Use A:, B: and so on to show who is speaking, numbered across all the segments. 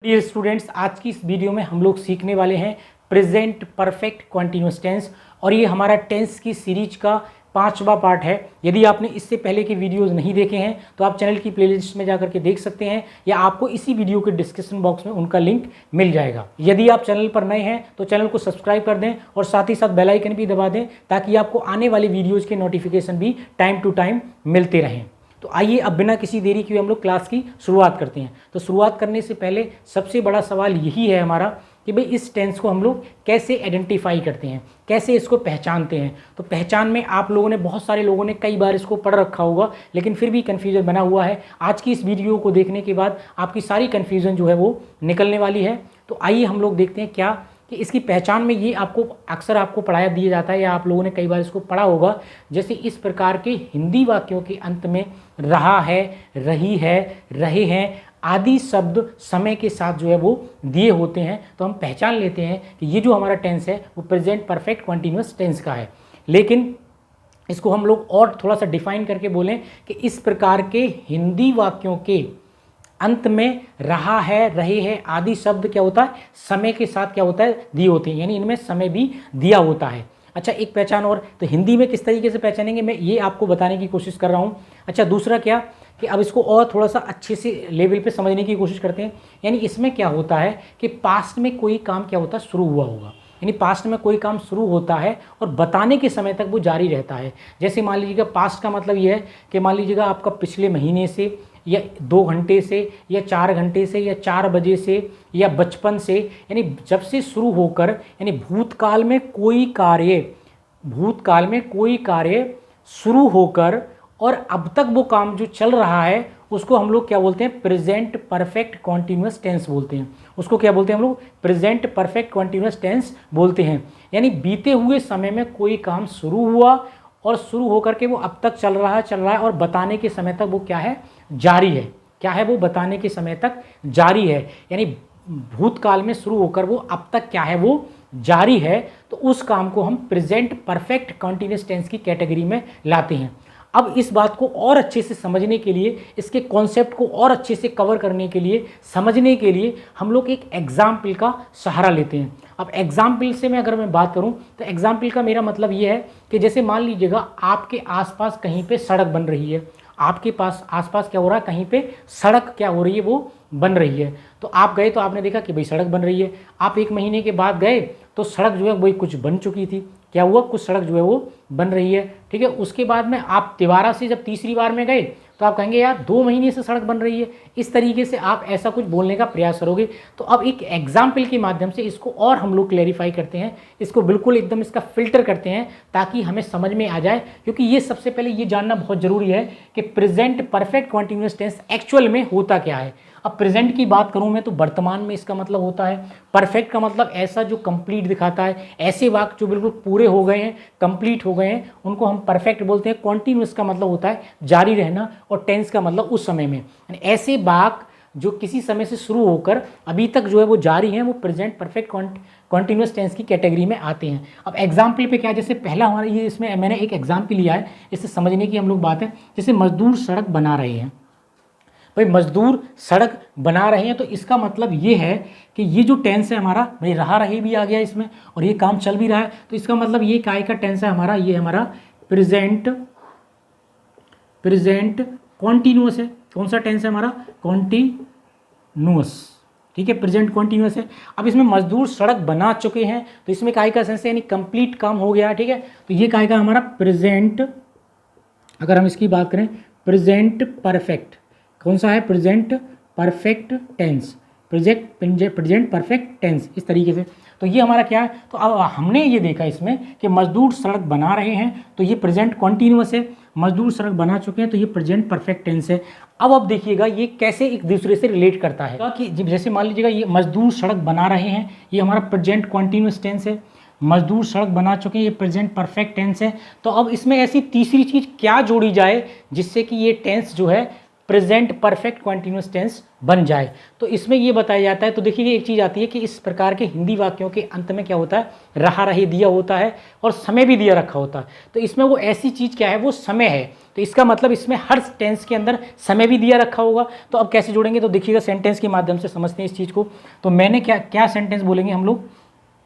A: Dear students, आज की इस वीडियो में हम लोग सीखने वाले हैं प्रेजेंट परफेक्ट कॉन्टिन्यूअस टेंस और ये हमारा टेंस की सीरीज का 5वां पार्ट है। यदि आपने इससे पहले के वीडियोस नहीं देखे हैं तो आप चैनल की प्लेलिस्ट में जाकर के देख सकते हैं या आपको इसी वीडियो के डिस्क्रिप्शन बॉक्स में उनका लिंक मिल जाएगा। यदि आप चैनल पर नए हैं तो चैनल को सब्सक्राइब कर दें और साथ ही साथ बेल आइकन भी दबा दें ताकि आपको आने वाली वीडियोज़ के नोटिफिकेशन भी टाइम टू टाइम मिलते रहें। तो आइए अब बिना किसी देरी के हम लोग क्लास की शुरुआत करते हैं। तो शुरुआत करने से पहले सबसे बड़ा सवाल यही है हमारा कि भाई इस टेंस को हम लोग कैसे आइडेंटिफाई करते हैं, कैसे इसको पहचानते हैं। तो पहचान में आप लोगों ने, बहुत सारे लोगों ने कई बार इसको पढ़ रखा होगा लेकिन फिर भी कन्फ्यूजन बना हुआ है। आज की इस वीडियो को देखने के बाद आपकी सारी कन्फ्यूजन जो है वो निकलने वाली है। तो आइए हम लोग देखते हैं क्या कि इसकी पहचान में ये आपको अक्सर आपको पढ़ाया दिया जाता है या आप लोगों ने कई बार इसको पढ़ा होगा। जैसे इस प्रकार के हिंदी वाक्यों के अंत में रहा है, रही है, रहे हैं आदि शब्द समय के साथ जो है वो दिए होते हैं, तो हम पहचान लेते हैं कि ये जो हमारा टेंस है वो प्रेजेंट परफेक्ट कॉन्टिन्यूअस टेंस का है। लेकिन इसको हम लोग और थोड़ा सा डिफाइन करके बोलें कि इस प्रकार के हिंदी वाक्यों के अंत में रहा है, रहे हैं आदि शब्द क्या होता है, समय के साथ क्या होता है, दिए होते हैं, यानी इनमें समय भी दिया होता है। अच्छा, एक पहचान और, तो हिंदी में किस तरीके से पहचानेंगे मैं ये आपको बताने की कोशिश कर रहा हूँ। अच्छा, दूसरा क्या कि अब इसको और थोड़ा सा अच्छे से लेवल पे समझने की कोशिश करते हैं। यानी इसमें क्या होता है कि पास्ट में कोई काम क्या होता है, शुरू हुआ होगा, यानी पास्ट में कोई काम शुरू होता है और बताने के समय तक वो जारी रहता है। जैसे मान लीजिएगा पास्ट का मतलब ये है कि मान लीजिएगा आपका पिछले महीने से या 2 घंटे से या 4 घंटे से या 4 बजे से या बचपन से, यानी जब से शुरू होकर, यानी भूतकाल में कोई कार्य शुरू होकर और अब तक वो काम जो चल रहा है उसको हम लोग क्या बोलते हैं, प्रेजेंट परफेक्ट कॉन्टिन्यूअस टेंस बोलते हैं। उसको क्या बोलते हैं हम लोग, प्रेजेंट परफेक्ट कॉन्टिन्यूअस टेंस बोलते हैं। यानी बीते हुए समय में कोई काम शुरू हुआ और शुरू होकर के वो अब तक चल रहा है और बताने के समय तक वो क्या है, जारी है। क्या है वो, बताने के समय तक जारी है। यानी भूतकाल में शुरू होकर वो अब तक क्या है, वो जारी है। तो उस काम को हम प्रेजेंट परफेक्ट कॉन्टिन्यूअस टेंस की कैटेगरी में लाते हैं। अब इस बात को और अच्छे से समझने के लिए, इसके कॉन्सेप्ट को और अच्छे से कवर करने के लिए, समझने के लिए हम लोग एक एग्जाम्पल का सहारा लेते हैं। अब एग्जाम्पल से मैं अगर मैं बात करूं तो एग्जाम्पल का मेरा मतलब ये है कि जैसे मान लीजिएगा आपके आसपास कहीं पे सड़क बन रही है, आपके पास आसपास क्या हो रहा है, कहीं पे सड़क क्या हो रही है, वो बन रही है। तो आप गए तो आपने देखा कि भाई सड़क बन रही है। आप 1 महीने के बाद गए तो सड़क जो है वही कुछ बन चुकी थी। क्या हुआ, कुछ सड़क जो है वो बन रही है, ठीक है। उसके बाद में आप दोबारा से जब तीसरी बार में गए तो आप कहेंगे यार 2 महीने से सड़क बन रही है। इस तरीके से आप ऐसा कुछ बोलने का प्रयास करोगे। तो अब एक एग्जाम्पल के माध्यम से इसको और हम लोग क्लैरिफाई करते हैं, इसको बिल्कुल एकदम इसका फिल्टर करते हैं ताकि हमें समझ में आ जाए। क्योंकि ये सबसे पहले ये जानना बहुत ज़रूरी है कि present perfect continuous tense actual में होता क्या है। अब प्रेजेंट की बात करूं मैं तो वर्तमान में इसका मतलब होता है। परफेक्ट का मतलब ऐसा जो कंप्लीट दिखाता है, ऐसे वाक्य जो बिल्कुल पूरे हो गए हैं, कंप्लीट हो गए हैं, उनको हम परफेक्ट बोलते हैं। कॉन्टिन्यूअस का मतलब होता है जारी रहना और टेंस का मतलब उस समय में, यानी ऐसे वाक्य जो किसी समय से शुरू होकर अभी तक जो है वो जारी हैं, वो प्रेजेंट परफेक्ट कॉन्टिन्यूअस टेंस की कैटेगरी में आते हैं। अब एग्जाम्पल पे क्या, जैसे पहला हमारा ये, इसमें मैंने एक एग्जाम्पल लिया है, इससे समझने की हम लोग बात है। जैसे मजदूर सड़क बना रहे हैं, भाई मजदूर सड़क बना रहे हैं, तो इसका मतलब ये है कि ये जो टेंस है हमारा, भाई रहा रहे भी आ गया इसमें और ये काम चल भी रहा है, तो इसका मतलब ये काय का टेंस है हमारा, ये हमारा प्रेजेंट कॉन्टिन्यूअस है। कौन सा टेंस है हमारा, कॉन्टिन्यूअस, ठीक है, प्रेजेंट कॉन्टिन्यूअस है। अब इसमें मजदूर सड़क बना चुके हैं तो इसमें काय का सेंस है, यानी कंप्लीट काम हो गया, ठीक है। तो ये काय का हमारा प्रेजेंट, अगर हम इसकी बात करें प्रेजेंट परफेक्ट, कौन सा है, present perfect tense, present perfect tense, इस तरीके से। तो ये हमारा क्या है, तो अब हमने ये देखा इसमें कि मजदूर सड़क बना रहे हैं तो ये प्रेजेंट कॉन्टिन्यूअस है, मजदूर सड़क बना चुके हैं तो ये प्रेजेंट परफेक्ट टेंस है। अब देखिएगा ये कैसे एक दूसरे से रिलेट करता है कि जैसे मान लीजिएगा ये मजदूर सड़क बना रहे हैं, ये हमारा प्रेजेंट कॉन्टिन्यूअस टेंस है, मजदूर सड़क बना चुके हैं, ये प्रेजेंट परफेक्ट टेंस है। तो अब इसमें ऐसी तीसरी चीज़ क्या जोड़ी जाए जिससे कि ये टेंस जो है प्रेजेंट परफेक्ट कंटीन्यूअस टेंस बन जाए। तो इसमें ये बताया जाता है, तो देखिए एक चीज़ आती है कि इस प्रकार के हिंदी वाक्यों के अंत में क्या होता है, रहा रही दिया होता है और समय भी दिया रखा होता है। तो इसमें वो ऐसी चीज़ क्या है, वो समय है। तो इसका मतलब इसमें हर टेंस के अंदर समय भी दिया रखा होगा। तो अब कैसे जोड़ेंगे, तो देखिएगा सेंटेंस के माध्यम से समझते हैं इस चीज़ को। तो मैंने क्या क्या सेंटेंस बोलेंगे हम लोग,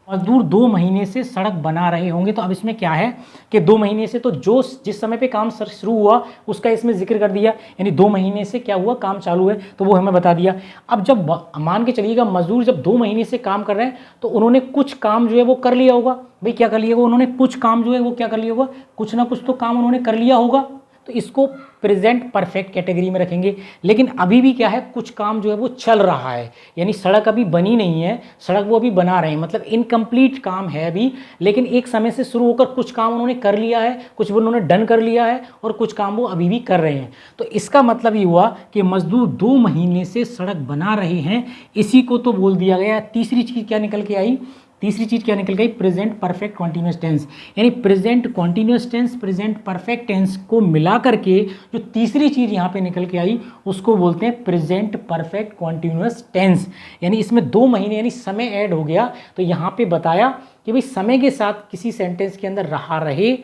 A: मजदूर 2 महीने से सड़क बना रहे होंगे। तो अब इसमें क्या है कि 2 महीने से, तो जो जिस समय पे काम शुरू हुआ उसका इसमें जिक्र कर दिया, यानी 2 महीने से क्या हुआ, काम चालू है, तो वो हमें बता दिया। अब जब मान के चलिएगा मजदूर जब 2 महीने से काम कर रहे हैं तो उन्होंने कुछ काम जो है वो कर लिया होगा। भाई क्या कर लिया होगा, उन्होंने कुछ काम जो है वो क्या कर लिया होगा, कुछ ना कुछ तो काम उन्होंने कर लिया होगा। तो इसको प्रेजेंट परफेक्ट कैटेगरी में रखेंगे। लेकिन अभी भी क्या है, कुछ काम जो है वो चल रहा है, यानी सड़क अभी बनी नहीं है, सड़क वो अभी बना रहे हैं, मतलब इनकम्प्लीट काम है अभी। लेकिन एक समय से शुरू होकर कुछ काम उन्होंने कर लिया है, कुछ वो उन्होंने डन कर लिया है और कुछ काम वो अभी भी कर रहे हैं। तो इसका मतलब ये हुआ कि मजदूर 2 महीने से सड़क बना रहे हैं, इसी को तो बोल दिया गया। तीसरी चीज़ क्या निकल के आई, तीसरी चीज़ क्या निकल गई, प्रेजेंट परफेक्ट कॉन्टिन्यूस टेंस। यानी present continuous tense, present perfect tense को मिला करके जो तीसरी चीज़ यहाँ पे निकल के आई उसको बोलते हैं प्रेजेंट परफेक्ट कॉन्टिन्यूस टेंस। यानी इसमें 2 महीने यानी समय ऐड हो गया। तो यहाँ पे बताया कि भाई समय के साथ किसी सेंटेंस के अंदर रहा रहे,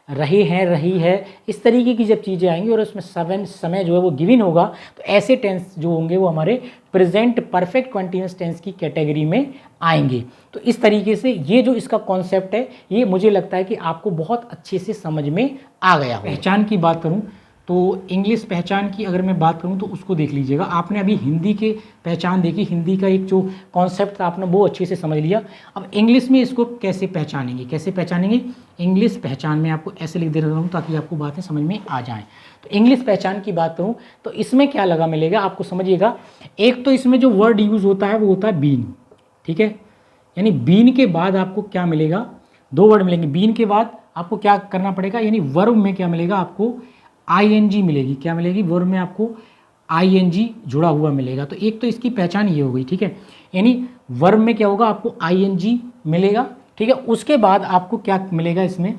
A: रहे हैं, रही है, इस तरीके की जब चीज़ें आएंगी और उसमें समय जो है वो गिवन होगा, तो ऐसे टेंस जो होंगे वो हमारे प्रेजेंट परफेक्ट कंटीन्यूअस टेंस की कैटेगरी में आएंगे। तो इस तरीके से ये जो इसका कॉन्सेप्ट है ये मुझे लगता है कि आपको बहुत अच्छे से समझ में आ गया हो। पहचान की बात करूँ तो इंग्लिश पहचान की अगर मैं बात करूं तो उसको देख लीजिएगा। आपने अभी हिंदी के पहचान देखी, हिंदी का एक जो कॉन्सेप्ट था आपने वो अच्छे से समझ लिया। अब इंग्लिश में इसको कैसे पहचानेंगे, कैसे पहचानेंगे, इंग्लिश पहचान में आपको ऐसे लिख दे रहा हूँ ताकि आपको बातें समझ में आ जाएं। तो इंग्लिश पहचान की बात करूँ तो इसमें क्या लगा मिलेगा आपको, समझिएगा। एक तो इसमें जो वर्ड यूज़ होता है वो होता है बीन, ठीक है। यानी बीन के बाद आपको क्या मिलेगा, 2 वर्ड मिलेंगे। बीन के बाद आपको क्या करना पड़ेगा, यानी वर्ब में क्या मिलेगा आपको, आईएनजी मिलेगी। क्या मिलेगी, वर्ब में आपको आईएनजी जुड़ा हुआ मिलेगा। तो एक तो इसकी पहचान ये हो गई, ठीक है। यानी वर्ब में क्या होगा, आपको आईएनजी मिलेगा, ठीक है। उसके बाद आपको क्या मिलेगा, इसमें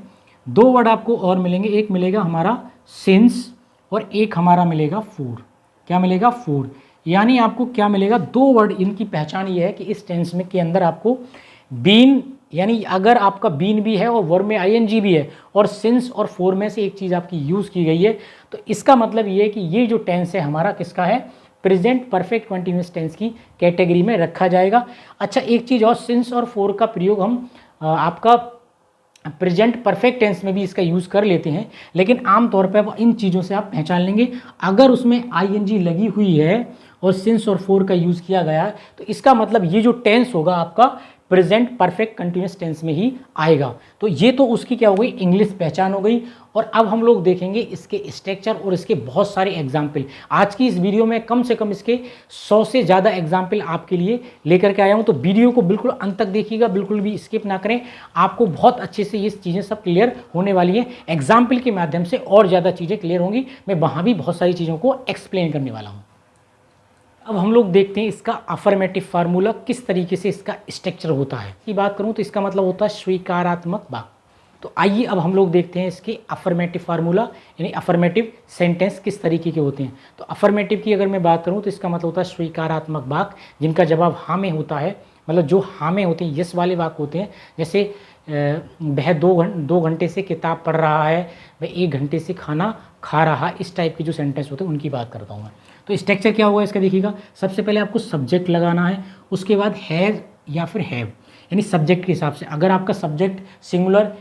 A: 2 वर्ड आपको और मिलेंगे। एक मिलेगा हमारा सिंस और एक हमारा मिलेगा फॉर। क्या मिलेगा, फॉर। यानी आपको क्या मिलेगा, 2 वर्ड। इनकी पहचान ये है कि इस टेंस में के अंदर आपको बीन, यानी अगर आपका बीन भी है और वर्ब में आईएनजी भी है और सिंस और फॉर में से एक चीज़ आपकी यूज़ की गई है, तो इसका मतलब ये है कि ये जो टेंस है हमारा किसका है, प्रेजेंट परफेक्ट कंटीन्यूअस टेंस की कैटेगरी में रखा जाएगा। अच्छा एक चीज़ और, सिंस और फॉर का प्रयोग हम आपका प्रेजेंट परफेक्ट टेंस में भी इसका यूज़ कर लेते हैं, लेकिन आमतौर पर इन चीज़ों से आप पहचान लेंगे। अगर उसमें आईएनजी लगी हुई है और सिंस और फॉर का यूज़ किया गया है तो इसका मतलब ये जो टेंस होगा आपका प्रेजेंट परफेक्ट कंटीन्यूअस टेंस में ही आएगा। तो ये तो उसकी क्या हो गई, इंग्लिश पहचान हो गई। और अब हम लोग देखेंगे इसके स्ट्रक्चर और इसके बहुत सारे एग्जाम्पल। आज की इस वीडियो में कम से कम इसके 100 से ज़्यादा एग्जाम्पल आपके लिए लेकर के आया हूँ। तो वीडियो को बिल्कुल अंत तक देखिएगा, बिल्कुल भी स्किप ना करें। आपको बहुत अच्छे से ये चीज़ें सब क्लियर होने वाली हैं। एग्जाम्पल के माध्यम से और ज़्यादा चीज़ें क्लियर होंगी। मैं वहाँ भी बहुत सारी चीज़ों को एक्सप्लेन करने वाला हूँ। अब हम लोग देखते हैं इसका अफर्मेटिव फार्मूला किस तरीके से इसका स्ट्रक्चर होता है। की बात करूं तो इसका मतलब होता है स्वीकारात्मक वाक्य। तो आइए अब हम लोग देखते हैं इसके अफर्मेटिव फार्मूला, यानी अफर्मेटिव सेंटेंस किस तरीके के होते हैं। तो अफर्मेटिव की अगर मैं बात करूं तो इसका मतलब होता है स्वीकारात्मक वाक्य जिनका जवाब हाँ में होता है। मतलब जो हाँ में होते हैं, यस वाले वाक्य होते हैं। जैसे वह 2 घंटे से किताब पढ़ रहा है, वह 1 घंटे से खाना खा रहा, इस टाइप के जो सेंटेंस होते हैं उनकी बात करता हूँ मैं। तो स्ट्रक्चर क्या होगा इसका, देखिएगा। सबसे पहले आपको सब्जेक्ट लगाना है, उसके बाद हैज़ या फिर हैव, यानी सब्जेक्ट के हिसाब से। अगर आपका सब्जेक्ट सिंगुलर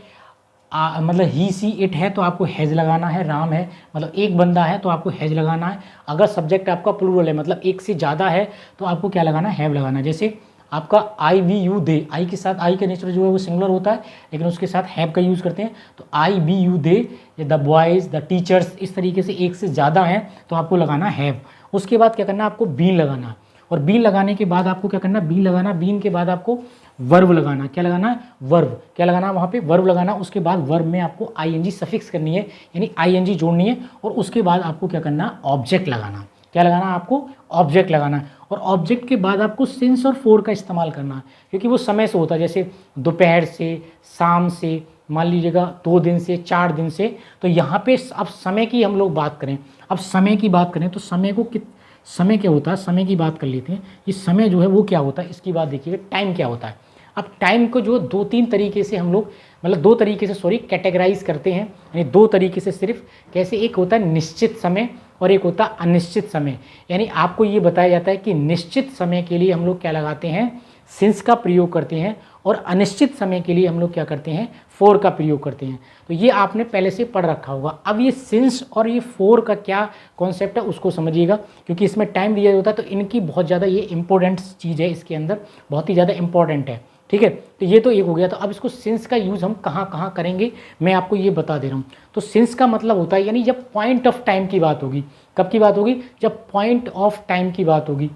A: मतलब ही सी इट है तो आपको हैज़ लगाना है। राम है मतलब एक बंदा है तो आपको हैज़ लगाना है। अगर सब्जेक्ट आपका प्लूरल है मतलब एक से ज़्यादा है तो आपको क्या लगाना है, हैव लगाना है। जैसे आपका आई वी यू दे, आई के साथ, आई का नेचर जो है वो सिंगुलर होता है लेकिन उसके साथ हैव का यूज़ करते हैं। तो I we you they, the boys, the teachers, इस तरीके से एक से ज़्यादा है तो आपको लगाना हैव। उसके बाद क्या करना है, आपको बीन लगाना। और बीन लगाने के बाद आपको क्या करना, बीन लगाना। बीन के बाद आपको वर्ब लगाना। क्या लगाना है, वर्ब। क्या लगाना, वहाँ पे वर्ब लगाना। उसके बाद वर्ब में आपको आईएनजी सफिक्स करनी है, यानी आईएनजी जोड़नी है। और उसके बाद आपको क्या करना, ऑब्जेक्ट लगाना। क्या लगाना, आपको ऑब्जेक्ट लगाना है। और ऑब्जेक्ट के बाद आपको सिंस और फॉर का इस्तेमाल करना है क्योंकि वो समय से होता है। जैसे दोपहर से, शाम से, मान लीजिएगा 2 दिन से 4 दिन से। तो यहाँ पे अब समय की हम लोग बात करें, अब समय की बात करें तो समय क्या होता है, समय की बात कर लेते हैं। ये समय जो है वो क्या होता है, इसकी बात देखिएगा, टाइम क्या होता है। अब टाइम को जो 2-3 तरीके से हम लोग, मतलब 2 तरीके से सॉरी कैटेगराइज करते हैं, यानी 2 तरीके से सिर्फ। कैसे, एक होता है निश्चित समय और एक होता है अनिश्चित समय। यानी आपको ये बताया जाता है कि निश्चित समय के लिए हम लोग क्या लगाते हैं, सिंस का प्रयोग करते हैं, और अनिश्चित समय के लिए हम लोग क्या करते हैं, फोर का प्रयोग करते हैं। तो ये आपने पहले से पढ़ रखा होगा। अब ये सिंस और ये फोर का क्या कॉन्सेप्ट है उसको समझिएगा, क्योंकि इसमें टाइम दिया होता है तो इनकी बहुत ज़्यादा ये इंपॉर्टेंट चीज़ है, इसके अंदर बहुत ही ज़्यादा इंपॉर्टेंट है। ठीक है, तो ये तो एक हो गया। तो अब इसको सिंस का यूज़ हम कहाँ कहाँ करेंगे मैं आपको ये बता दे रहा हूँ। तो सिंस का मतलब होता है, यानी जब पॉइंट ऑफ टाइम की बात होगी, कब की बात होगी, जब पॉइंट ऑफ टाइम की बात होगी।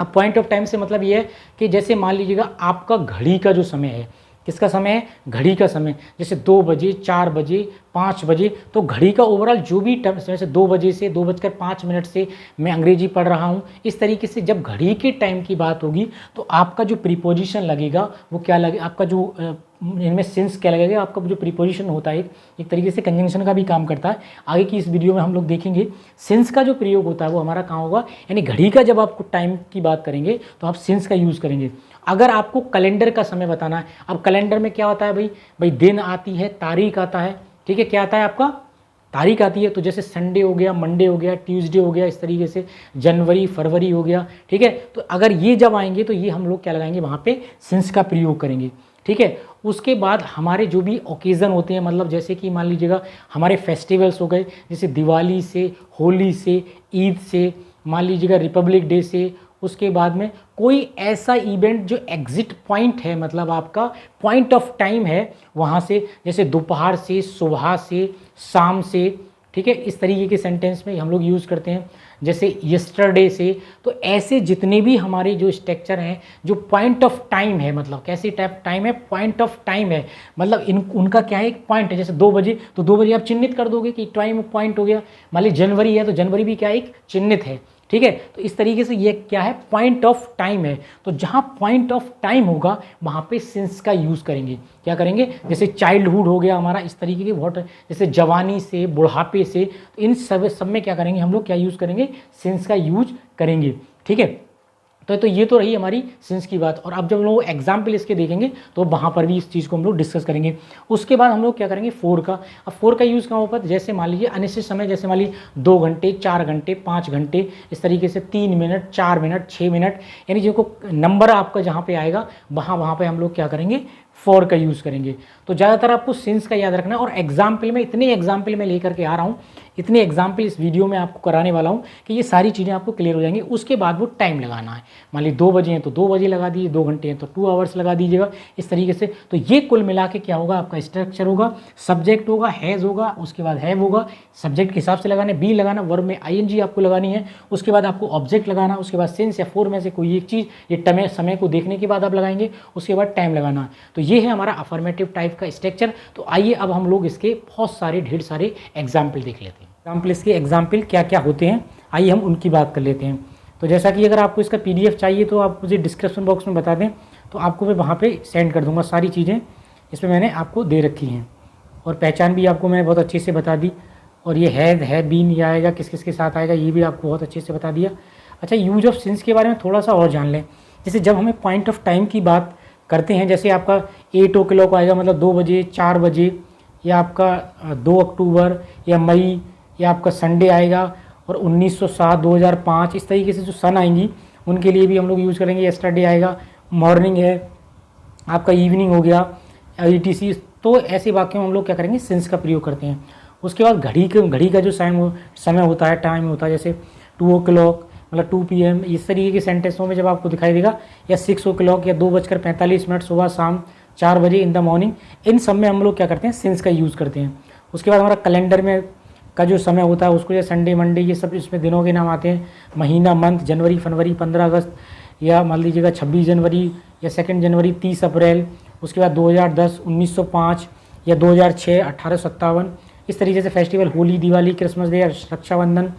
A: अब पॉइंट ऑफ टाइम से मतलब ये है कि जैसे मान लीजिएगा आपका घड़ी का जो समय है, किसका समय है, घड़ी का समय, जैसे 2 बजे, 4 बजे, 5 बजे, तो घड़ी का ओवरऑल जो भी टाइम, जैसे 2 बजे से 2:05 से मैं अंग्रेजी पढ़ रहा हूँ, इस तरीके से जब घड़ी के टाइम की बात होगी तो आपका जो प्रीपोजिशन लगेगा वो क्या लगेगा, आपका जो इनमें सिंस क्या लगेगा, आपका जो प्रीपोजिशन होता है एक तरीके से कंजंक्शन का भी काम करता है। आगे की इस वीडियो में हम लोग देखेंगे सिंस का जो प्रयोग होता है वो हमारा कहाँ होगा, यानी घड़ी का जब आपको टाइम की बात करेंगे तो आप सिंस का यूज़ करेंगे। अगर आपको कैलेंडर का समय बताना है, अब कैलेंडर में क्या होता है भाई दिन आती है, तारीख आता है, ठीक है, क्या आता है आपका, तारीख आती है। तो जैसे संडे हो गया, मंडे हो गया, ट्यूसडे हो गया, इस तरीके से जनवरी, फरवरी हो गया, ठीक है। तो अगर ये जब आएंगे तो ये हम लोग क्या लगाएंगे, वहाँ पे सिंस का प्रयोग करेंगे, ठीक है। उसके बाद हमारे जो भी ओकेज़न होते हैं, मतलब जैसे कि मान लीजिएगा हमारे फेस्टिवल्स हो गए, जैसे दिवाली से, होली से, ईद से, मान लीजिएगा रिपब्लिक डे से, उसके बाद में कोई ऐसा इवेंट जो एग्जिट पॉइंट है, मतलब आपका पॉइंट ऑफ टाइम है वहाँ से, जैसे दोपहर से, सुबह से, शाम से, ठीक है, इस तरीके के सेंटेंस में हम लोग यूज़ करते हैं, जैसे यस्टरडे से। तो ऐसे जितने भी हमारे जो स्ट्रक्चर हैं, जो पॉइंट ऑफ टाइम है, मतलब कैसी टाइम है, पॉइंट ऑफ टाइम है, मतलब उनका क्या है, एक पॉइंट है। जैसे 2 बजे, तो 2 बजे आप चिन्हित कर दोगे कि टाइम पॉइंट हो गया। मान लीजिए जनवरी है तो जनवरी भी क्या एक चिन्हित है, ठीक है। तो इस तरीके से ये क्या है, पॉइंट ऑफ टाइम है। तो जहाँ पॉइंट ऑफ टाइम होगा वहाँ पे सिंस का यूज़ करेंगे। क्या करेंगे, जैसे चाइल्डहुड हो गया हमारा, इस तरीके के बहुत, जैसे जवानी से, बुढ़ापे से, तो इन सब में क्या करेंगे हम लोग, क्या यूज़ करेंगे, सिंस का यूज करेंगे, ठीक है। तो ये तो रही हमारी सिंस की बात। और अब जब हम लोग एग्जाम्पल इसके देखेंगे तो वहाँ पर भी इस चीज़ को हम लोग डिस्कस करेंगे। उसके बाद हम लोग क्या करेंगे, फोर का। अब फोर का यूज़ कहाँ होगा, जैसे मान लीजिए अनिश्चित समय, जैसे मान लीजिए 2 घंटे, 4 घंटे, 5 घंटे, इस तरीके से 3 मिनट, 4 मिनट, 6 मिनट, यानी जो नंबर आपका जहाँ पे आएगा वहाँ पे हम लोग क्या करेंगे, फोर का यूज़ करेंगे। तो ज़्यादातर आपको सिंस का याद रखना है। और एग्जाम्पल में, इतने एग्जाम्पल में लेकर के आ रहा हूँ, इतने एग्जाम्पल इस वीडियो में आपको कराने वाला हूँ कि ये सारी चीज़ें आपको क्लियर हो जाएंगी। उसके बाद वो टाइम लगाना है, मान लीजिए 2 बजे हैं तो 2 बजे लगा दीजिए, 2 घंटे हैं तो 2 आवर्स लगा दीजिएगा, इस तरीके से। तो ये कुल मिला के क्या होगा, आपका स्ट्रक्चर होगा, सब्जेक्ट होगा, हैज़ होगा, उसके बाद हैव होगा, सब्जेक्ट के हिसाब से लगाना है, बी लगाना, वर्ब में आईएनजी आपको लगानी है, उसके बाद आपको ऑब्जेक्ट लगाना, उसके बाद सिंस या फोर में से कोई एक चीज़, ये समय को देखने के बाद आप लगाएंगे, उसके बाद टाइम लगाना है। तो ये है हमारा अफर्मेटिव टाइप का स्ट्रक्चर। तो आइए अब हम लोग इसके बहुत सारे ढेर सारे एग्जाम्पल देख लेते हैं। इसके एग्जाम्पल क्या क्या होते हैं, आइए हम उनकी बात कर लेते हैं। तो जैसा कि अगर आपको इसका PDF चाहिए तो आप मुझे डिस्क्रिप्शन बॉक्स में बता दें, तो आपको मैं वहाँ पे सेंड कर दूँगा। सारी चीज़ें इसमें मैंने आपको दे रखी हैं, और पहचान भी आपको मैंने बहुत अच्छे से बता दी। और ये है बीन, ये आएगा किस किस के साथ आएगा, ये भी आपको बहुत अच्छे से बता दिया। अच्छा, यूज ऑफ सिंस के बारे में थोड़ा सा और जान लें। जैसे जब हमें पॉइंट ऑफ टाइम की बात करते हैं, जैसे आपका 8 o'clock आएगा, मतलब 2 बजे, 4 बजे, या आपका 2 अक्टूबर या मई, या आपका संडे आएगा, और 1907, 2005, इस तरीके से जो सन आएंगी उनके लिए भी हम लोग यूज़ करेंगे। यस्टरडे आएगा, मॉर्निंग है, आपका इवनिंग हो गया, ETC। तो ऐसे वाक्यों में हम लोग क्या करेंगे, सिंस का प्रयोग करते हैं। उसके बाद घड़ी का जो समय होता है, टाइम होता है, जैसे 2 o'clock, मतलब 2 PM, इस तरीके के सेंटेंसों में जब आपको दिखाई देगा, या 6 o'clock, या 2:45, सुबह शाम 4 बजे, इन द मॉर्निंग, इन सब में हम लोग क्या करते हैं, सिंस का यूज़ करते हैं। उसके बाद हमारा कैलेंडर में का जो समय होता है उसको, जैसे संडे, मंडे, ये सब इसमें दिनों के नाम आते हैं, महीना, मंथ, जनवरी, फरवरी, 15 अगस्त, या मान लीजिएगा 26 जनवरी, या 2 जनवरी, 30 अप्रैल, उसके बाद 2010, 1905, या 2006, 1857, इस तरीके से festival, Holi, Diwali, Christmas day, Rakshabandhan,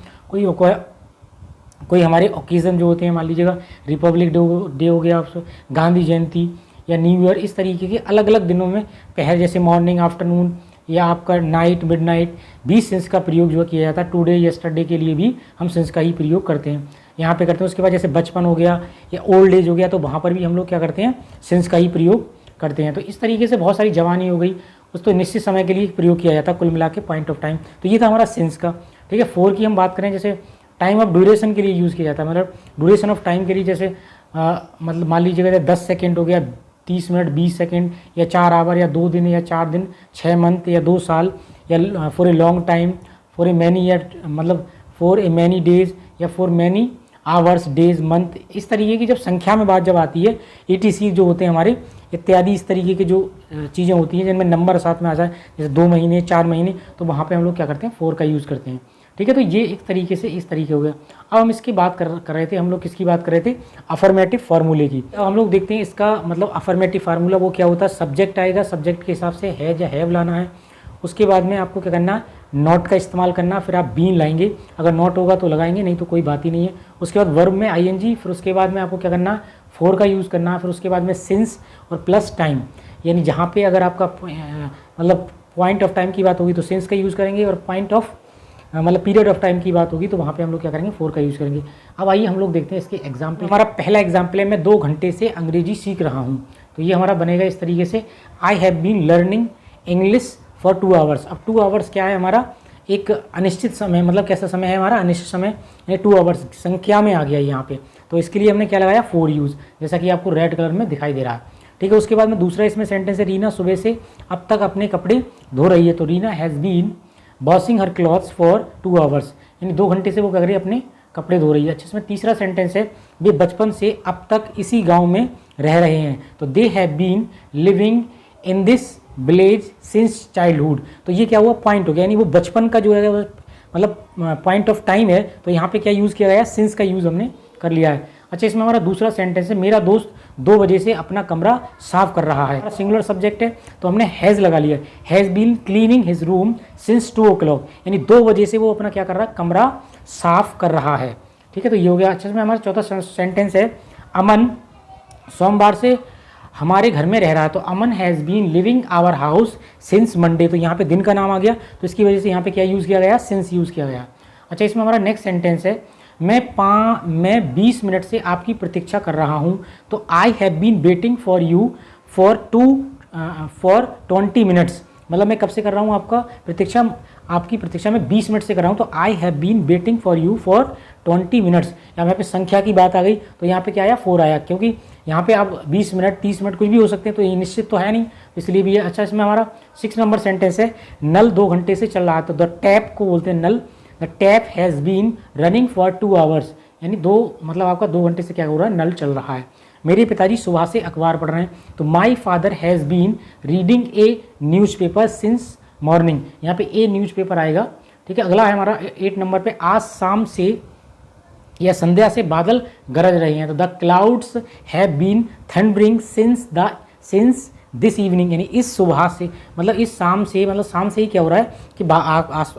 A: कोई हमारे ओकेज़न जो होते हैं, मान लीजिएगा रिपब्लिक डे हो गया, गांधी जयंती, या न्यू ईयर, इस तरीके के अलग अलग दिनों में पहर, जैसे मॉर्निंग, आफ्टरनून या आपका नाइट, मिडनाइट, भी सिंस का प्रयोग जो किया जाता है। टुडे, यस्टरडे के लिए भी हम सिंस का ही प्रयोग करते हैं, यहाँ पे करते हैं। उसके बाद जैसे बचपन हो गया या ओल्ड एज हो गया, तो वहाँ पर भी हम लोग क्या करते हैं, सिंस का ही प्रयोग करते हैं। तो इस तरीके से बहुत सारी जवानी हो गई, उस तो निश्चित समय के लिए प्रयोग किया जाता है कुल मिला के पॉइंट ऑफ टाइम। तो ये था हमारा सिंस का। ठीक है, 4 की हम बात करें, जैसे टाइम ऑफ ड्यूरेशन के लिए यूज़ किया जाता है, मतलब ड्यूरेशन ऑफ टाइम के लिए, जैसे मतलब मान लीजिएगा 10 सेकेंड हो गया, 30 मिनट, 20 सेकेंड, या 4 आवर, या 2 दिन, या 4 दिन, 6 मंथ, या 2 साल, या for a long time, for a many year, मतलब फॉर ए मैनी डेज, या for many hours, days, month. इस तरीके की जब संख्या में बात जब आती है, ETC जो होते हैं हमारे इत्यादि, इस तरीके की जो चीज़ें होती हैं जिनमें नंबर साथ में आ जाए, जैसे 2 महीने, 4 महीने, तो वहाँ पे हम लोग क्या करते हैं, 4 का यूज़ करते हैं। ठीक है, तो ये एक तरीके से इस तरीके हो गया। अब हम इसकी बात कर रहे थे, हम लोग किसकी बात कर रहे थे, अफर्मेटिव फार्मूले की। अब हम लोग देखते हैं इसका मतलब अफर्मेटिव फार्मूला वो क्या होता है। सब्जेक्ट आएगा, सब्जेक्ट के हिसाब से हैज या हैव लाना है। उसके बाद में आपको क्या करना, नॉट का इस्तेमाल करना, फिर आप बीन लाएंगे, अगर नॉट होगा तो लगाएंगे, नहीं तो कोई बात ही नहीं है। उसके बाद वर्ब में ING, फिर उसके बाद में आपको क्या करना, फॉर का यूज़ करना, फिर उसके बाद में सिंस और प्लस टाइम, यानी जहाँ पे अगर आपका मतलब पॉइंट ऑफ टाइम की बात होगी तो सिंस का यूज़ करेंगे, और पॉइंट ऑफ मतलब पीरियड ऑफ टाइम की बात होगी तो वहाँ पे हम लोग क्या करेंगे, 4 का यूज़ करेंगे। अब आइए हम लोग देखते हैं इसके एग्जाम्पल। हमारा पहला एग्जाम्पल है, मैं 2 घंटे से अंग्रेजी सीख रहा हूँ। तो ये हमारा बनेगा इस तरीके से, I have been learning English for 2 hours. अब 2 आवर्स क्या है हमारा, एक अनिश्चित समय, मतलब कैसा समय है हमारा, अनिश्चित समय, यानी 2 आवर्स संख्या में आ गया यहाँ पे। तो इसके लिए हमने क्या लगाया, 4 यूज़, जैसा कि आपको रेड कलर में दिखाई दे रहा है। ठीक है, उसके बाद में दूसरा इसमें सेंटेंस है, रीना सुबह से अब तक अपने कपड़े धो रही है। तो Reena has been washing her clothes for 2 hours, यानी 2 घंटे से वो क्या कर रही है, अपने कपड़े धो रही है। अच्छा, इसमें तीसरा सेंटेंस है, वे बचपन से अब तक इसी गांव में रह रहे हैं। तो they have been living in this village since childhood. तो ये क्या हुआ, पॉइंट हो गया, यानी वो बचपन का जो है मतलब पॉइंट ऑफ टाइम है। तो यहाँ पे क्या यूज़ किया गया, सिंस का यूज़ हमने कर लिया है। अच्छा, इसमें हमारा दूसरा सेंटेंस है, मेरा दोस्त 2 बजे से अपना कमरा साफ कर रहा है। सिंगुलर सब्जेक्ट है तो हमने हैज़ लगा लिया, has been cleaning his room since 2 o'clock, यानी 2 बजे से वो अपना क्या कर रहा है, कमरा साफ कर रहा है। ठीक है, तो ये हो गया। अच्छा, इसमें हमारा चौथा सेंटेंस है, अमन सोमवार से हमारे घर में रह रहा है। तो Aman has been living our house since Monday. तो यहाँ पे दिन का नाम आ गया, तो इसकी वजह से यहाँ पे क्या यूज़ किया गया, सिंस यूज़ किया गया। अच्छा, इसमें हमारा नेक्स्ट सेंटेंस है, मैं 20 मिनट से आपकी प्रतीक्षा कर रहा हूँ। तो I have been waiting for you for 20 minutes, मतलब मैं कब से कर रहा हूँ आपकी प्रतीक्षा में 20 मिनट से कर रहा हूँ। तो I have been waiting for you for 20 minutes. यहाँ पे संख्या की बात आ गई, तो यहाँ पे क्या आया, 4 आया, क्योंकि यहाँ पे आप 20 मिनट 30 मिनट कुछ भी हो सकते हैं, तो ये निश्चित तो है नहीं, इसलिए भी है। अच्छा, इसमें हमारा 6 नंबर सेंटेंस है, नल 2 घंटे से चल रहा है। तो द टैप को बोलते हैं नल, the tap has been running for 2 hours, यानी 2 मतलब आपका 2 घंटे से क्या हो रहा है, नल चल रहा है। मेरे पिताजी सुबह से अखबार पढ़ रहे हैं। तो my father has been reading a newspaper since morning, यहाँ पे ए न्यूज़पेपर आएगा। ठीक है, अगला है हमारा 8 नंबर पे, आज शाम से या संध्या से बादल गरज रहे हैं। तो the clouds have been thundering since this evening, यानी इस सुबह से, मतलब इस शाम से, मतलब शाम से ही क्या हो रहा है कि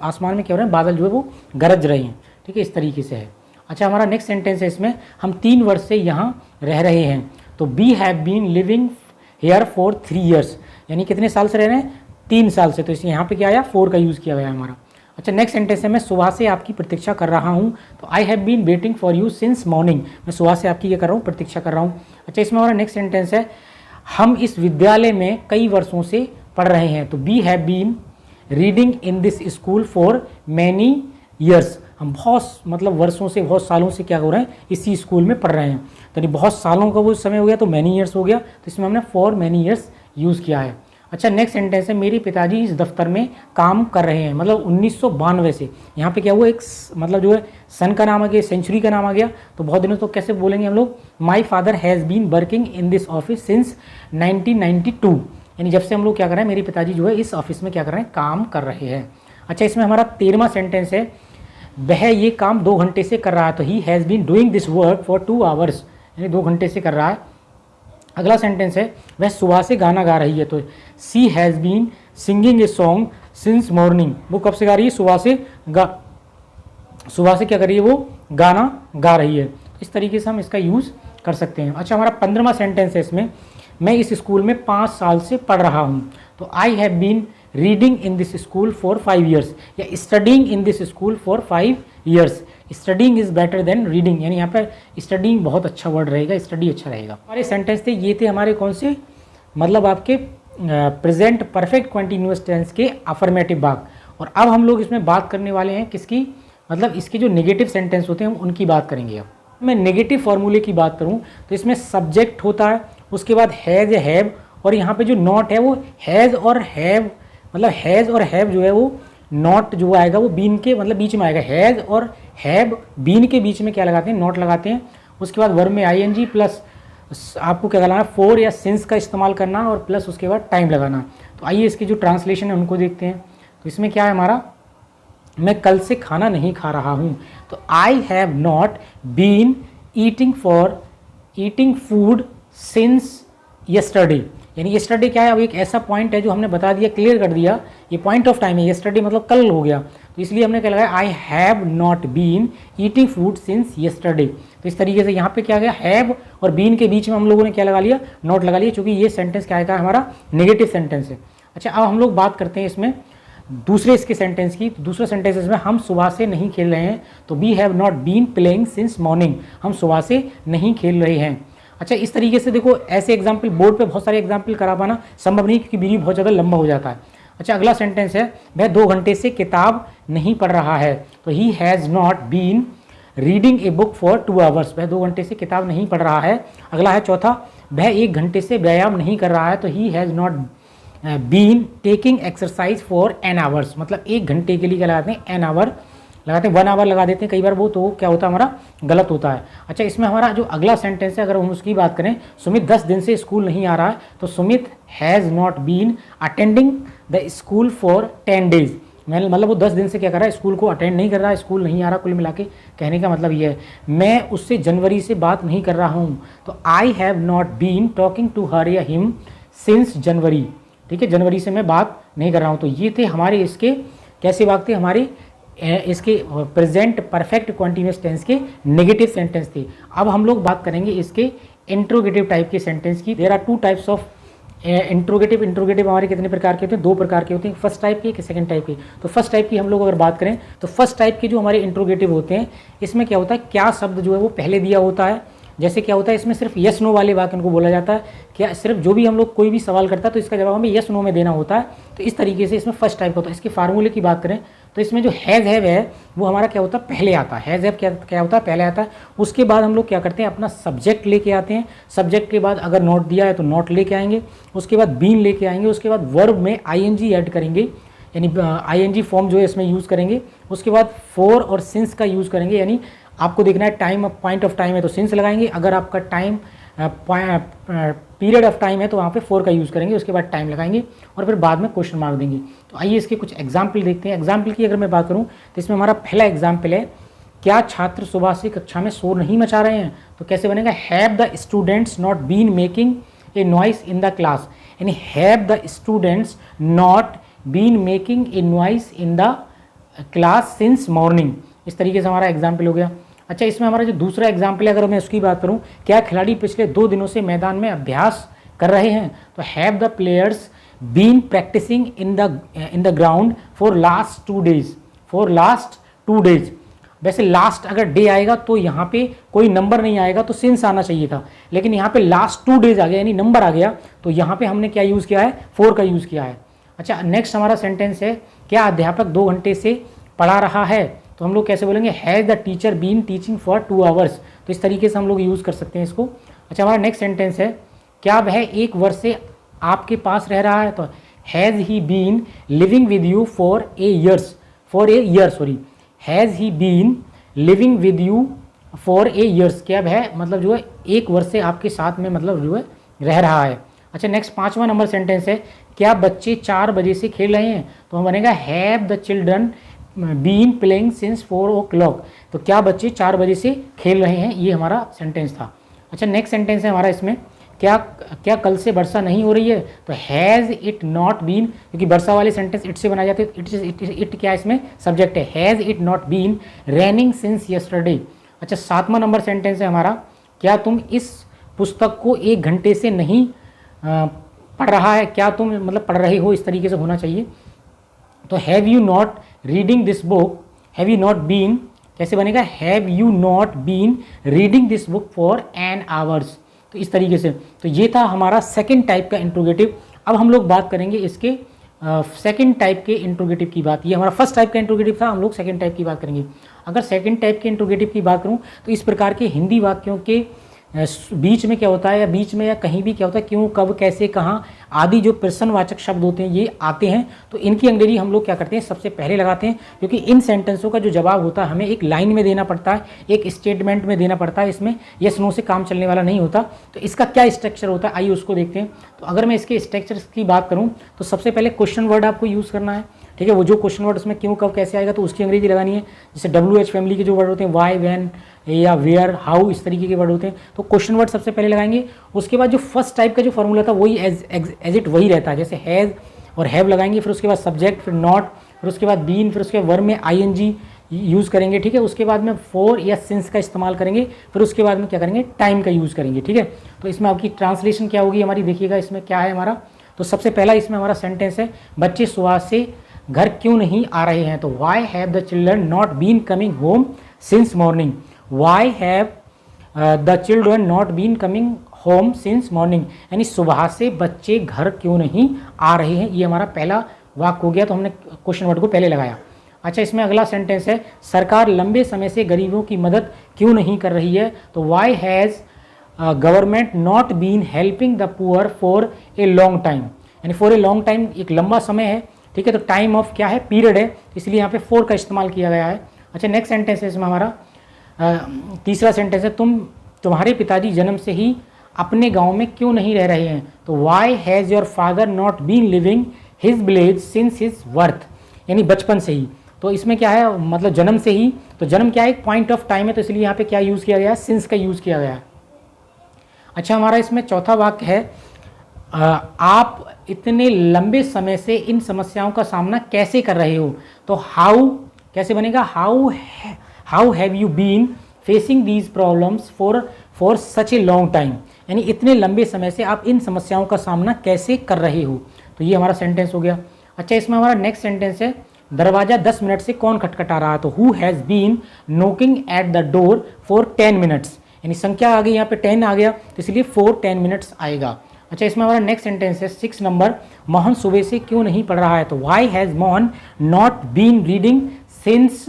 A: आसमान में क्या हो रहा है, बादल जो है वो गरज रहे हैं। ठीक है, इस तरीके से है। अच्छा, हमारा नेक्स्ट सेंटेंस है, इसमें हम 3 वर्ष से यहाँ रह रहे हैं। तो we have been living here for 3 years, यानी कितने साल से रह रहे हैं, 3 साल से। तो इसलिए यहाँ पे क्या आया, 4 का यूज़ किया गया हमारा। अच्छा, नेक्स्ट सेंटेंस है, मैं सुबह से आपकी प्रतीक्षा कर रहा हूँ। तो I have been waiting for you since morning, मैं सुबह से आपकी ये कर रहा हूँ, प्रतीक्षा कर रहा हूँ। अच्छा, इसमें हमारा नेक्स्ट सेंटेंस है, हम इस विद्यालय में कई वर्षों से पढ़ रहे हैं। तो we have been reading in this school for many years, हम बहुत मतलब वर्षों से, बहुत सालों से क्या हो रहे हैं, इसी स्कूल में पढ़ रहे हैं। तो नहीं, बहुत सालों का वो समय हो गया, तो मैनी ईयर्स हो गया, तो इसमें हमने फॉर मैनी ईयर्स यूज़ किया है। अच्छा, नेक्स्ट सेंटेंस है, मेरे पिताजी इस दफ्तर में काम कर रहे हैं, मतलब 1992 से। यहाँ पे क्या हुआ, एक मतलब जो है सन का नाम आ गया, सेंचुरी का नाम आ गया, तो बहुत दिनों तो कैसे बोलेंगे हम लोग, my father has been working in this office since 1992, यानी जब से हम लोग क्या कर रहे हैं, मेरे पिताजी जो है इस ऑफिस में क्या कर रहे हैं, काम कर रहे हैं। अच्छा, इसमें हमारा 13वां सेंटेंस है, वह ये काम 2 घंटे से कर रहा है। तो he has been doing this work for 2 hours, यानी 2 घंटे से कर रहा है। अगला सेंटेंस है, वह सुबह से गाना गा रही है। तो she has been singing a song since morning, वो कब से गा रही है, सुबह से क्या कर रही है, वो गाना गा रही है। इस तरीके से हम इसका यूज़ कर सकते हैं। अच्छा, हमारा 15वां सेंटेंस है इसमें, मैं इस स्कूल में 5 साल से पढ़ रहा हूँ। तो I have been reading in this school for 5 years या studying in this school for 5 years. Studying is better than reading, यानी यहाँ पर स्टडिंग बहुत अच्छा वर्ड रहेगा, स्टडी अच्छा रहेगा। हमारे सेंटेंस थे ये थे हमारे कौन से, मतलब आपके प्रेजेंट परफेक्ट कंटिन्यूअस टेंस के अफर्मेटिव भाग। और अब हम लोग इसमें बात करने वाले हैं किसकी, मतलब इसके जो नेगेटिव सेंटेंस होते हैं हम उनकी बात करेंगे। अब मैं नेगेटिव फॉर्मूले की बात करूं तो इसमें सब्जेक्ट होता है, उसके बाद हैज़ या हैव, और यहाँ पे जो नॉट है वो हैज़ और हैव, मतलब हैज़ और हैव जो है वो नॉट जो आएगा वो बीन के मतलब बीच में आएगा। हैज़ और हैव बीन के बीच में क्या लगाते हैं, नॉट लगाते हैं। उसके बाद वर्ब में आईएनजी प्लस आपको क्या लगाना, फोर या सिंस का इस्तेमाल करना और प्लस उसके बाद टाइम लगाना। तो आइए इसकी जो ट्रांसलेशन है उनको देखते हैं। तो इसमें क्या है हमारा, मैं कल से खाना नहीं खा रहा हूँ। तो I have not been eating food since yesterday, यानी यस्टरडे क्या है, अब एक ऐसा पॉइंट है जो हमने बता दिया, क्लियर कर दिया, ये पॉइंट ऑफ टाइम है, यस्टरडे मतलब कल हो गया, तो इसलिए हमने क्या लगाया, I have not been eating food since yesterday. तो इस तरीके से यहाँ पे क्या गया, हैव और बीन के बीच में हम लोगों ने क्या लगा लिया, नॉट लगा लिया, क्योंकि ये सेंटेंस क्या है, हमारा नेगेटिव सेंटेंस है। अच्छा, अब हम लोग बात करते हैं इसमें दूसरे इसके सेंटेंस की। तो दूसरा सेंटेंस इसमें, हम सुबह से नहीं खेल रहे हैं। तो we have not been playing since morning, हम सुबह से नहीं खेल रहे हैं। अच्छा, इस तरीके से देखो, ऐसे एग्जाम्पल बोर्ड पे बहुत सारे एग्जाम्पल करा पाना संभव नहीं, क्योंकि वीडियो बहुत ज़्यादा लंबा हो जाता है। अच्छा, अगला सेंटेंस है, वह 2 घंटे से किताब नहीं पढ़ रहा है। तो he has not been reading a book for 2 hours, वह 2 घंटे से किताब नहीं पढ़ रहा है। अगला है चौथा, वह 1 घंटे से व्यायाम नहीं कर रहा है। तो he has not been taking exercise for an hours, मतलब 1 घंटे के लिए क्या लगाते हैं, एन आवर लगाते हैं, 1 आवर लगा देते हैं कई बार, वो तो क्या होता है हमारा गलत होता है। अच्छा, इसमें हमारा जो अगला सेंटेंस है, अगर हम उसकी बात करें, सुमित 10 दिन से स्कूल नहीं आ रहा है। तो Sumit has not been attending the school for 10 days, मतलब वो 10 दिन से क्या कर रहा है, स्कूल को अटेंड नहीं कर रहा है, स्कूल नहीं आ रहा। कुल मिला के कहने का मतलब ये है, मैं उससे जनवरी से बात नहीं कर रहा हूँ। तो I have not been talking to her या हिम सिंस जनवरी, ठीक है, जनवरी से मैं बात नहीं कर रहा हूँ। तो ये थे हमारे इसके कैसे भाग थे, हमारे इसके प्रेजेंट परफेक्ट कॉन्टिन्यूअस टेंस के नेगेटिव सेंटेंस थे। अब हम लोग बात करेंगे इसके इंट्रोगेटिव टाइप के सेंटेंस की। There are 2 types of interrogative. Interrogative हमारे कितने प्रकार के होते हैं, 2 प्रकार के होते हैं, फर्स्ट टाइप के, सेकंड टाइप के। तो फर्स्ट टाइप की हम लोग अगर बात करें तो फर्स्ट टाइप के जो हमारे इंट्रोगेटिव होते हैं, इसमें क्या होता है, क्या शब्द जो है वो पहले दिया होता है। जैसे क्या होता है, इसमें सिर्फ यस नो वाले वाक्य को बोला जाता है, क्या सिर्फ जो भी हम लोग कोई भी सवाल करता है तो इसका जवाब हमें यस नो में देना होता है। तो इस तरीके से इसमें फर्स्ट टाइप का होता है। इसके फार्मूले की बात करें तो इसमें जो हैज़ हैव है वो हमारा क्या होता है, पहले आता है। हैज़ हैव क्या होता है, पहले आता है। उसके बाद हम लोग क्या करते हैं, अपना सब्जेक्ट लेके आते हैं। सब्जेक्ट के बाद अगर नॉट दिया है तो नॉट लेके आएंगे, उसके बाद बीन लेके आएंगे, उसके बाद वर्ब में आईएनजी ऐड करेंगे, यानी आईएनजी फॉर्म जो है इसमें यूज़ करेंगे। उसके बाद फॉर और सिंस का यूज़ करेंगे, यानी आपको देखना है टाइम, पॉइंट ऑफ टाइम है तो सिंस लगाएंगे, अगर आपका टाइम पीरियड ऑफ टाइम है तो वहाँ पे फॉर का यूज़ करेंगे, उसके बाद टाइम लगाएंगे और फिर बाद में क्वेश्चन मार्क देंगे। तो आइए इसके कुछ एग्जाम्पल देखते हैं। एग्जाम्पल की अगर मैं बात करूँ तो इसमें हमारा पहला एग्जाम्पल है, क्या छात्र सुबह से कक्षा में शोर नहीं मचा रहे हैं। तो कैसे बनेगा, have the students not been making a noise in the class, यानी have the students not been making a noise in the class since morning. इस तरीके से हमारा एग्जाम्पल हो गया। अच्छा, इसमें हमारा जो दूसरा एग्जाम्पल है, अगर मैं उसकी बात करूं, क्या खिलाड़ी पिछले 2 दिनों से मैदान में अभ्यास कर रहे हैं। तो have the players been practising in the ground for last 2 days. वैसे लास्ट अगर डे आएगा तो यहाँ पे कोई नंबर नहीं आएगा, तो सिंस आना चाहिए था, लेकिन यहाँ पे लास्ट 2 डेज आ गया, यानी नंबर आ गया, तो यहाँ पे हमने क्या यूज़ किया है, फॉर का यूज़ किया है। अच्छा, नेक्स्ट हमारा सेंटेंस है, क्या अध्यापक 2 घंटे से पढ़ा रहा है। तो हम लोग कैसे बोलेंगे, has the teacher been teaching for 2 hours. तो इस तरीके से हम लोग यूज़ कर सकते हैं इसको। अच्छा, हमारा नेक्स्ट सेंटेंस है, क्या वह 1 वर्ष से आपके पास रह रहा है। तो has he been living with you for a year, has he been living with you for a years, क्या वह मतलब जो है 1 वर्ष से आपके साथ में मतलब जो है रह रहा है। अच्छा, नेक्स्ट 5वां नंबर सेंटेंस है, क्या बच्चे 4 बजे से खेल रहे हैं। तो हम बनेगा, have the children been playing since 4 o'clock। तो क्या बच्चे 4 बजे से खेल रहे हैं, ये हमारा सेंटेंस था। अच्छा, नेक्स्ट सेंटेंस है हमारा इसमें, क्या कल से वर्षा नहीं हो रही है। तो हैज़ इट नॉट बीन, क्योंकि वर्षा वाले सेंटेंस इट से बनाए जाते हैं, इट क्या इसमें सब्जेक्ट है, has it not been raining since yesterday. अच्छा, 7वां नंबर सेंटेंस है हमारा, क्या तुम इस पुस्तक को 1 घंटे से नहीं पढ़ रहा है, क्या तुम मतलब पढ़ रहे हो, इस तरीके से होना चाहिए। तो have you not reading this book, have you not been, कैसे बनेगा, have you not been reading this book for an hours. तो इस तरीके से, तो ये था हमारा सेकंड टाइप का इंट्रोगेटिव। अब हम लोग बात करेंगे इसके सेकंड टाइप के इंट्रोगेटिव की बात। ये हमारा फर्स्ट टाइप का इंट्रोगेटिव था, हम लोग सेकंड टाइप की बात करेंगे। अगर सेकंड टाइप के इंट्रोगेटिव की बात करूँ तो इस प्रकार के हिंदी वाक्यों के बीच में क्या होता है, या बीच में या कहीं भी क्या होता है, क्यों, कब, कैसे, कहाँ आदि जो प्रश्नवाचक शब्द होते हैं ये आते हैं। तो इनकी अंग्रेजी हम लोग क्या करते हैं, सबसे पहले लगाते हैं, क्योंकि इन सेंटेंसों का जो जवाब होता है हमें एक लाइन में देना पड़ता है, एक स्टेटमेंट में देना पड़ता है। इसमें यस नो से काम चलने वाला नहीं होता। तो इसका क्या स्ट्रक्चर होता है, आइए उसको देखते हैं। तो अगर मैं इसके स्ट्रक्चर की बात करूँ तो सबसे पहले क्वेश्चन वर्ड आपको यूज़ करना है, ठीक है। वो जो क्वेश्चन वर्ड उसमें क्यों, कब, कैसे आएगा तो उसकी अंग्रेजी लगानी है। जैसे WH फैमिली के जो वर्ड होते हैं, वाई, वैन या वेयर, हाउ, इस तरीके के वर्ड होते हैं, तो क्वेश्चन वर्ड सबसे पहले लगाएंगे। उसके बाद जो फर्स्ट टाइप का जो फॉर्मूला था वही एज इट वही रहता है, जैसे हैज़ और हैव लगाएंगे, फिर उसके बाद सब्जेक्ट, फिर नॉट, फिर उसके बाद बीन, फिर उसके वर्ब में ING यूज़ करेंगे, ठीक है। उसके बाद में फॉर या सिंस का इस्तेमाल करेंगे, फिर उसके बाद में क्या करेंगे, टाइम का यूज़ करेंगे, ठीक है। तो इसमें आपकी ट्रांसलेशन क्या होगी हमारी, देखिएगा इसमें क्या है हमारा। तो सबसे पहला इसमें हमारा सेंटेंस है, बच्चे सुबह से घर क्यों नहीं आ रहे हैं। तो why have the children not been coming home since morning, why have the children not been coming home since morning, यानी सुबह से बच्चे घर क्यों नहीं आ रहे हैं। ये हमारा पहला वाक्य हो गया, तो हमने क्वेश्चन वर्ड को पहले लगाया। अच्छा, इसमें अगला सेंटेंस है, सरकार लंबे समय से गरीबों की मदद क्यों नहीं कर रही है। तो why has government not been helping the poor for a long time, यानी फॉर ए लॉन्ग टाइम एक लंबा समय है, ठीक है। तो टाइम ऑफ क्या है, पीरियड है, इसलिए यहाँ पे फॉर का इस्तेमाल किया गया है। अच्छा, नेक्स्ट सेंटेंस है इसमें हमारा तीसरा सेंटेंस है, तुम्हारे पिताजी जन्म से ही अपने गांव में क्यों नहीं रह रहे हैं। तो why has your father not been living his village since his birth, यानी बचपन से ही। तो इसमें क्या है, मतलब जन्म से ही, तो जन्म क्या है, एक पॉइंट ऑफ टाइम है, तो इसलिए यहाँ पे क्या यूज़ किया गया है, सिंस का यूज़ किया गया है। अच्छा, हमारा इसमें चौथा वाक्य है, आप इतने लंबे समय से इन समस्याओं का सामना कैसे कर रहे हो। तो हाउ कैसे बनेगा, how have you been facing these problems for such a long time, यानी इतने लंबे समय से आप इन समस्याओं का सामना कैसे कर रहे हो। तो ये हमारा सेंटेंस हो गया। अच्छा, इसमें हमारा नेक्स्ट सेंटेंस है, दरवाज़ा 10 मिनट से कौन खटखटा रहा है। तो who has been knocking at the door for 10 minutes, यानी संख्या आ गई यहाँ पे 10 आ गया, तो इसलिए फॉर 10 मिनट्स आएगा। अच्छा, इसमें हमारा नेक्स्ट सेंटेंस है 6 नंबर, मोहन सुबह से क्यों नहीं पढ़ रहा है। तो why has Mohan not been reading since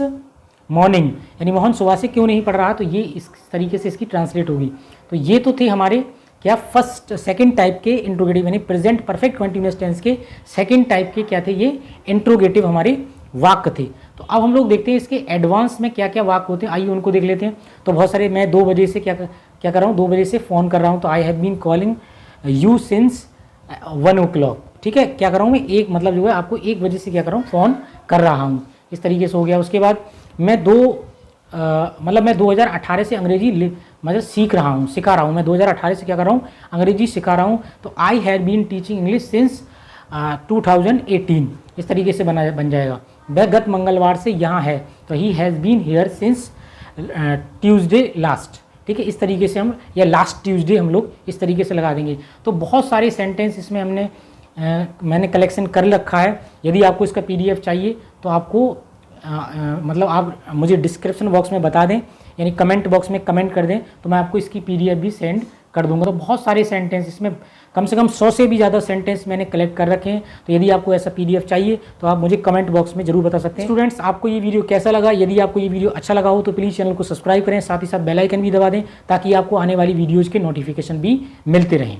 A: morning, यानी मोहन सुबह से क्यों नहीं पढ़ रहा। तो ये इस तरीके से इसकी ट्रांसलेट होगी। तो ये तो थे हमारे क्या सेकंड टाइप के इंट्रोगेटिव, यानी प्रेजेंट परफेक्ट कंटीन्यूअस टेंस के सेकंड टाइप के क्या थे, ये इंट्रोगेटिव हमारे वाक्य थे। तो अब हम लोग देखते हैं इसके एडवांस में क्या क्या वाक्य होते हैं, आइए उनको देख लेते हैं। तो बहुत सारे, मैं 2 बजे से क्या कर रहा हूँ, 2 बजे से फ़ोन कर रहा हूँ। तो I have been calling you since 1 o'clock, ठीक है। क्या कर रहा हूँ मैं, एक मतलब जो है आपको 1 बजे से क्या कर रहा हूँ, फ़ोन कर रहा हूँ, इस तरीके से हो गया। उसके बाद मैं 2018 से अंग्रेजी मतलब सिखा रहा हूँ, मैं 2018 से क्या कर रहा हूँ, अंग्रेजी सिखा रहा हूँ। तो I have been teaching English since 2018, इस तरीके से बन जाएगा। वह गत मंगलवार से यहाँ है, तो he has been here since Tuesday last, ठीक है। इस तरीके से हम, या लास्ट ट्यूसडे हम लोग इस तरीके से लगा देंगे। तो बहुत सारे सेंटेंस इसमें मैंने कलेक्शन कर रखा है। यदि आपको इसका PDF चाहिए तो आपको मतलब आप मुझे डिस्क्रिप्शन बॉक्स में बता दें, यानी कमेंट बॉक्स में कमेंट कर दें, तो मैं आपको इसकी PDF भी सेंड कर दूंगा। तो बहुत सारे सेंटेंस इसमें, कम से कम 100 से भी ज़्यादा सेंटेंस मैंने कलेक्ट कर रखे हैं। तो यदि आपको ऐसा PDF चाहिए तो आप मुझे कमेंट बॉक्स में जरूर बता सकते हैं। स्टूडेंट्स, आपको ये वीडियो कैसा लगा, यदि आपको ये वीडियो अच्छा लगा हो तो प्लीज़ चैनल को सब्सक्राइब करें, साथ ही साथ बेल आइकन भी दबा दें, ताकि आपको आने वाली वीडियोज़ के नोटिफिकेशन भी मिलते रहें।